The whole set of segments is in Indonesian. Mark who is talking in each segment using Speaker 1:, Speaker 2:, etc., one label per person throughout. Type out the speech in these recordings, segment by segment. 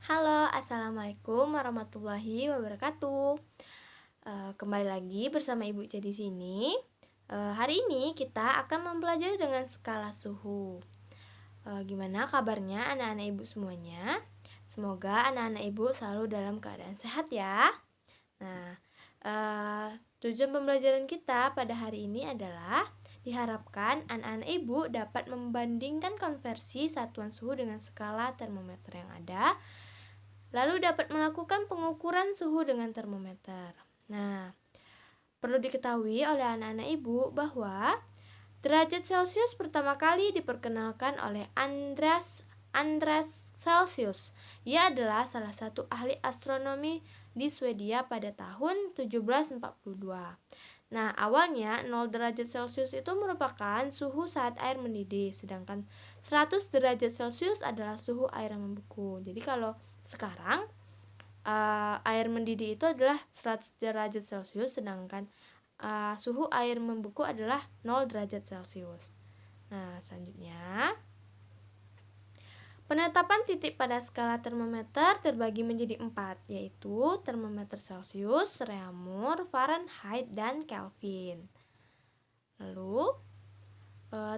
Speaker 1: Halo, assalamualaikum warahmatullahi wabarakatuh. Kembali lagi bersama Ibu C di sini. Hari ini kita akan mempelajari dengan skala suhu. Gimana kabarnya anak-anak Ibu semuanya? Semoga anak-anak Ibu selalu dalam keadaan sehat ya. Nah, tujuan pembelajaran kita pada hari ini adalah diharapkan anak-anak Ibu dapat membandingkan konversi satuan suhu dengan skala termometer yang ada, lalu dapat melakukan pengukuran suhu dengan termometer. Nah, perlu diketahui oleh anak-anak Ibu bahwa derajat Celcius pertama kali diperkenalkan oleh Andreas Celsius. Ia adalah salah satu ahli astronomi di Swedia pada tahun 1742. Nah, awalnya 0 derajat Celcius itu merupakan suhu saat air mendidih, sedangkan 100 derajat Celcius adalah suhu air yang membeku. Jadi kalau sekarang air mendidih itu adalah 100 derajat Celcius, sedangkan suhu air membeku adalah 0 derajat Celcius. Nah, selanjutnya penetapan titik pada skala termometer terbagi menjadi 4, yaitu termometer Celcius, Reaumur, Fahrenheit, dan Kelvin. Lalu,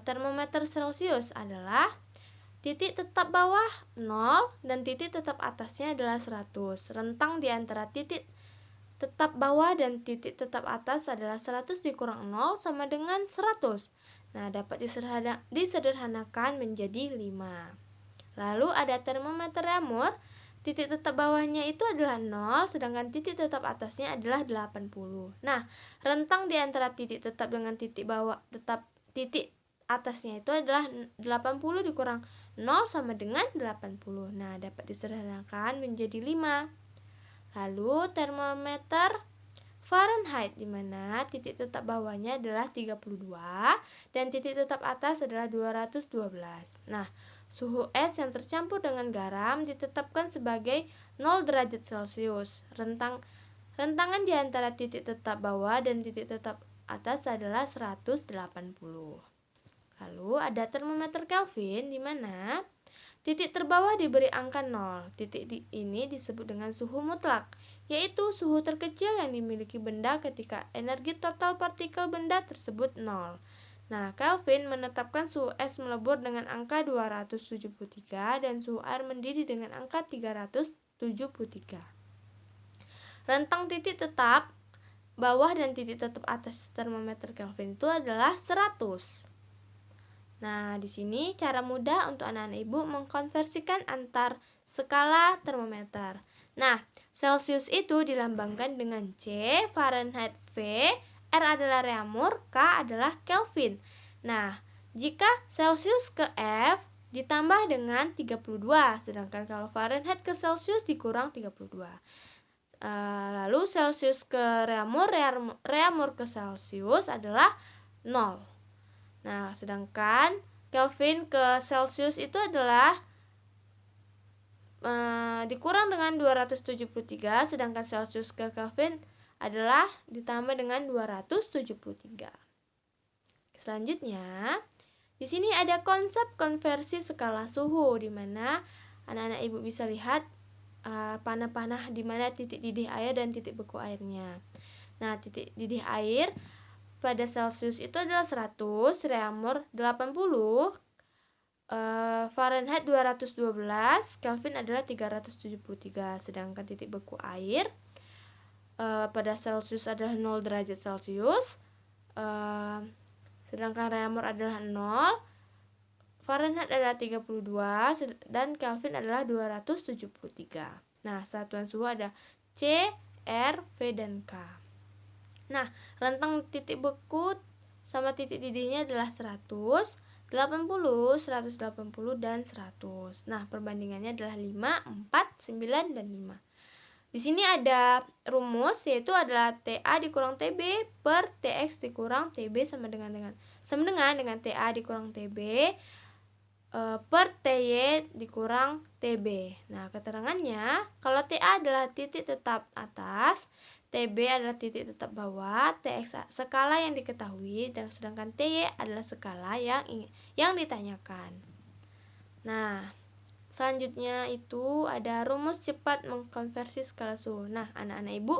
Speaker 1: termometer Celcius adalah titik tetap bawah 0 dan titik tetap atasnya adalah 100. Rentang di antara titik tetap bawah dan titik tetap atas adalah 100 dikurang 0 sama dengan 100. Nah, dapat disederhanakan menjadi 5. Lalu ada termometer Reaumur, titik tetap bawahnya itu adalah 0, sedangkan titik tetap atasnya adalah 80. Nah, rentang di antara titik tetap dengan titik bawah titik atasnya itu adalah 80 dikurang 0 sama dengan 80. Nah, dapat disederhanakan menjadi 5. Lalu termometer Fahrenheit, di mana titik tetap bawahnya adalah 32 dan titik tetap atas adalah 212. Nah, suhu es yang tercampur dengan garam ditetapkan sebagai 0 derajat Celcius. Rentangan di antara titik tetap bawah dan titik tetap atas adalah 180. Lalu ada termometer Kelvin, di mana titik terbawah diberi angka 0. Titik ini disebut dengan suhu mutlak, yaitu suhu terkecil yang dimiliki benda ketika energi total partikel benda tersebut 0. Nah, Kelvin menetapkan suhu es melebur dengan angka 273 dan suhu air mendidih dengan angka 373. Rentang titik tetap bawah dan titik tetap atas termometer Kelvin itu adalah 100. Nah, di sini cara mudah untuk anak-anak Ibu mengkonversikan antar skala termometer. Nah, Celcius itu dilambangkan dengan C, Fahrenheit V, R adalah Reaumur, K adalah Kelvin. Nah, jika Celcius ke F ditambah dengan 32, sedangkan kalau Fahrenheit ke Celcius dikurang 32. Lalu Celcius ke Reaumur, Reaumur ke Celcius adalah 0. Nah, sedangkan Kelvin ke Celcius itu adalah dikurang dengan 273, sedangkan Celcius ke Kelvin adalah ditambah dengan 273. Selanjutnya, di sini ada konsep konversi skala suhu, di mana anak-anak Ibu bisa lihat panah-panah di mana titik didih air dan titik beku airnya. Nah, titik didih air pada Celcius itu adalah 100, Reaumur 80, Fahrenheit 212, Kelvin adalah 373. Sedangkan titik beku air pada Celcius adalah 0 derajat Celcius, sedangkan Reaumur adalah 0, Fahrenheit adalah 32 dan Kelvin adalah 273. Nah, satuan suhu ada C, R, V, dan K. Nah, rentang titik beku sama titik didihnya adalah 100, 80, 180, dan 100. Nah, perbandingannya adalah 5, 4, 9, dan 5. Di sini ada rumus, yaitu adalah TA dikurang TB per TX dikurang TB sama dengan TA dikurang TB per TY dikurang TB. Nah, keterangannya, kalau TA adalah titik tetap atas, TB adalah titik tetap bawah, TX skala yang diketahui, dan sedangkan TY adalah skala yang ditanyakan. Nah, Selanjutnya itu ada rumus cepat mengkonversi skala suhu. Nah, anak-anak ibu,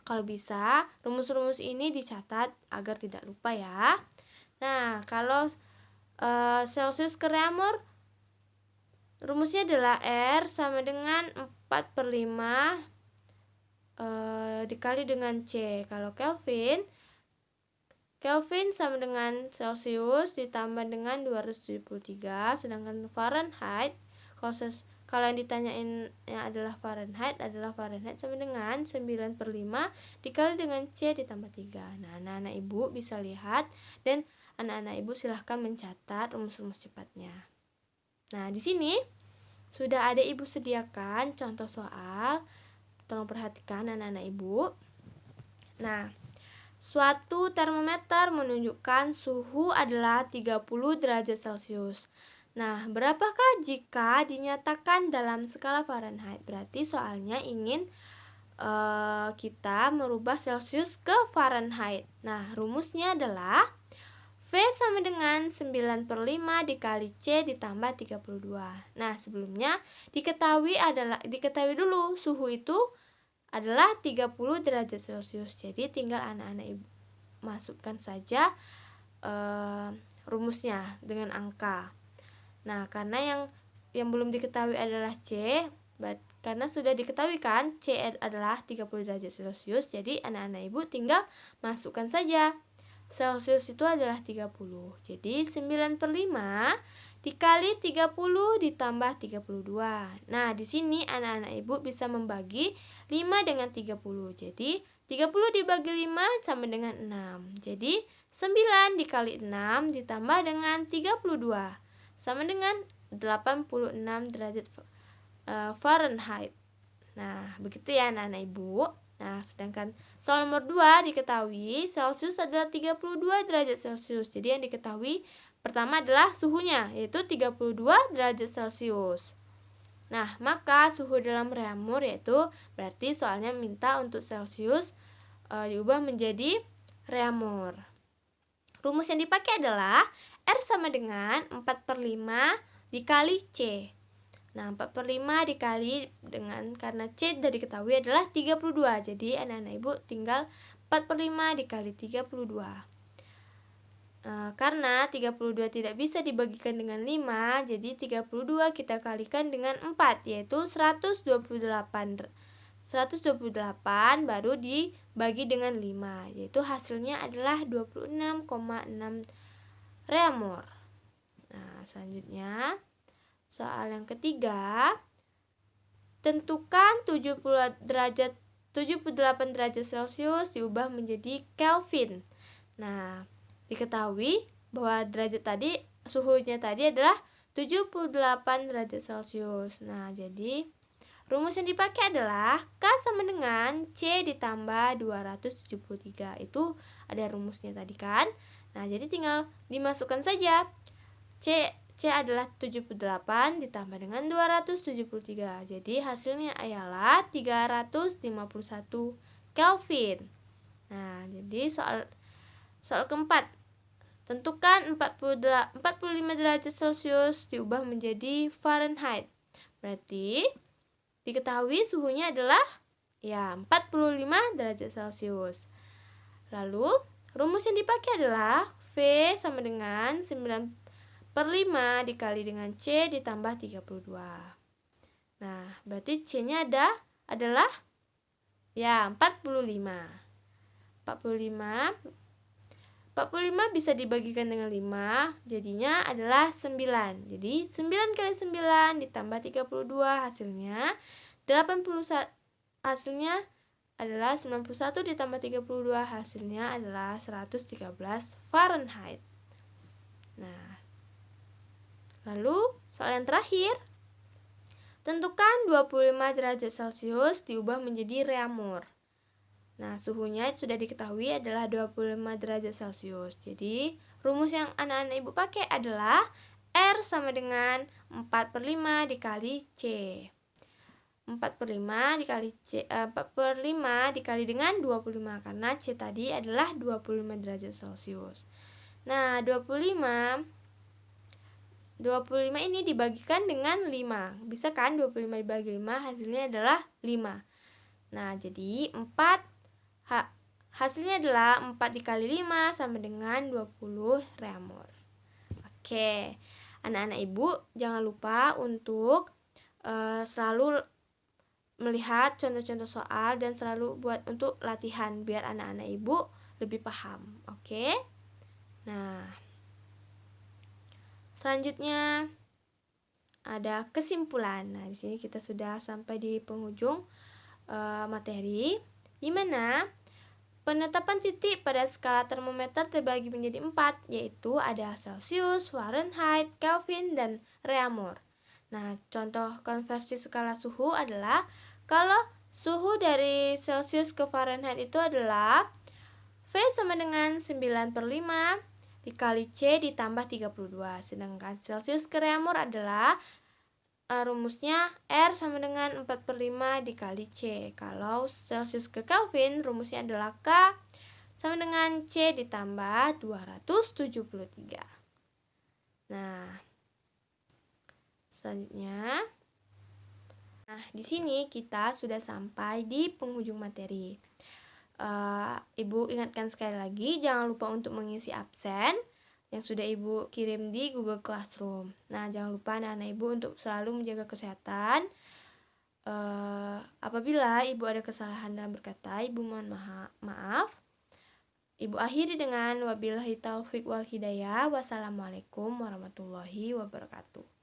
Speaker 1: kalau bisa rumus-rumus ini dicatat agar tidak lupa ya. Nah, kalau Celsius ke reaumur, rumusnya adalah R sama dengan 4/5 dikali dengan C. Kalau Kelvin sama dengan Celsius ditambah dengan 273, sedangkan Fahrenheit, kalau yang ditanyain yang adalah Fahrenheit sama dengan 9/5 dikali dengan C ditambah 3. Nah, anak-anak ibu bisa lihat dan anak-anak ibu silahkan mencatat rumus-rumus cepatnya. Nah, di sini sudah ada ibu sediakan contoh soal. Tolong perhatikan anak-anak ibu. Nah, suatu termometer menunjukkan suhu adalah 30 derajat Celcius. Nah, berapakah jika dinyatakan dalam skala Fahrenheit? Berarti soalnya ingin kita merubah Celcius ke Fahrenheit. Nah, rumusnya adalah V sama dengan 9/5 dikali C ditambah 32. Nah, sebelumnya diketahui dulu suhu itu adalah 30 derajat Celcius. Jadi tinggal anak-anak ibu masukkan saja rumusnya dengan angka. Nah, karena yang belum diketahui adalah C, karena sudah diketahui kan C adalah 30 derajat Celcius, jadi anak-anak ibu tinggal masukkan saja. Celcius itu adalah 30. Jadi 9/5 dikali 30 ditambah 32. Nah, di sini anak-anak ibu bisa membagi 5 dengan 30. Jadi 30 dibagi 5 sama dengan 6. Jadi 9 dikali 6 ditambah dengan 32 sama dengan 86 derajat Fahrenheit. Nah, begitu ya anak-anak ibu. Nah, sedangkan soal nomor 2 diketahui Celcius adalah 32 derajat Celcius. Jadi yang diketahui pertama adalah suhunya, yaitu 32 derajat Celcius. Nah, maka suhu dalam reaumur yaitu berarti soalnya minta untuk Celcius diubah menjadi reaumur. Rumus yang dipakai adalah R sama dengan 4/5 dikali C. Nah, 4/5 dikali dengan, karena C sudah diketahui adalah 32. Jadi anak-anak ibu tinggal 4/5 dikali 32. Karena 32 tidak bisa dibagikan dengan 5, jadi 32 kita kalikan dengan 4, yaitu 128. 128 baru dibagi dengan 5, yaitu hasilnya adalah 26,6 reaumur. Nah, selanjutnya soal yang ketiga, tentukan 78 derajat Celcius diubah menjadi Kelvin. Nah, diketahui bahwa suhunya tadi adalah 78 derajat Celcius. Nah, jadi rumus yang dipakai adalah K sama dengan C ditambah 273. Itu ada rumusnya tadi kan. Nah, jadi tinggal dimasukkan saja. C adalah 78 ditambah dengan 273. Jadi hasilnya ialah 351 Kelvin. Nah, jadi soal keempat, tentukan 45 derajat Celcius diubah menjadi Fahrenheit. Berarti diketahui suhunya adalah 45 derajat Celcius. Lalu rumus yang dipakai adalah V sama dengan 9/5 dikali dengan C ditambah 32. Nah, berarti C-nya adalah 45. 45 bisa dibagikan dengan 5, jadinya adalah 9. Jadi 9 kali 9 ditambah 32 hasilnya 81. Hasilnya adalah 91 ditambah 32, hasilnya adalah 113 Fahrenheit. Nah, lalu soal yang terakhir, tentukan 25 derajat Celcius diubah menjadi reaumur. Nah, suhunya sudah diketahui adalah 25 derajat Celcius. Jadi, rumus yang anak-anak ibu pakai adalah R sama dengan 4/5 dikali C. 4/5 dikali dengan 25, karena C tadi adalah 25 derajat Celcius. Nah, 25 25 ini dibagikan dengan 5. Bisa kan 25 dibagi 5 hasilnya adalah 5. Nah, jadi 4 hasilnya adalah 4 dikali 5 sama dengan 20 reamur. Oke, anak-anak ibu jangan lupa untuk selalu melihat contoh-contoh soal dan selalu buat untuk latihan biar anak-anak ibu lebih paham. Oke. Nah, selanjutnya ada kesimpulan. Nah, di sini kita sudah sampai di penghujung materi, di mana penetapan titik pada skala termometer terbagi menjadi 4, yaitu ada Celcius, Fahrenheit, Kelvin, dan reaumur. Nah, contoh konversi skala suhu adalah kalau suhu dari Celcius ke Fahrenheit itu adalah V sama dengan 9/5 dikali C ditambah 32. Sedangkan Celcius ke reaumur adalah rumusnya R sama dengan 4/5 dikali C. Kalau Celcius ke Kelvin rumusnya adalah K sama dengan C ditambah 273. Nah, selanjutnya, di sini kita sudah sampai di penghujung materi. Ibu ingatkan sekali lagi, jangan lupa untuk mengisi absen yang sudah ibu kirim di Google Classroom. Nah, jangan lupa anak-anak ibu untuk selalu menjaga kesehatan. Apabila ibu ada kesalahan dalam berkata, ibu mohon maaf. Ibu akhiri dengan wabillahi taufik wal hidayah. Wassalamualaikum warahmatullahi wabarakatuh.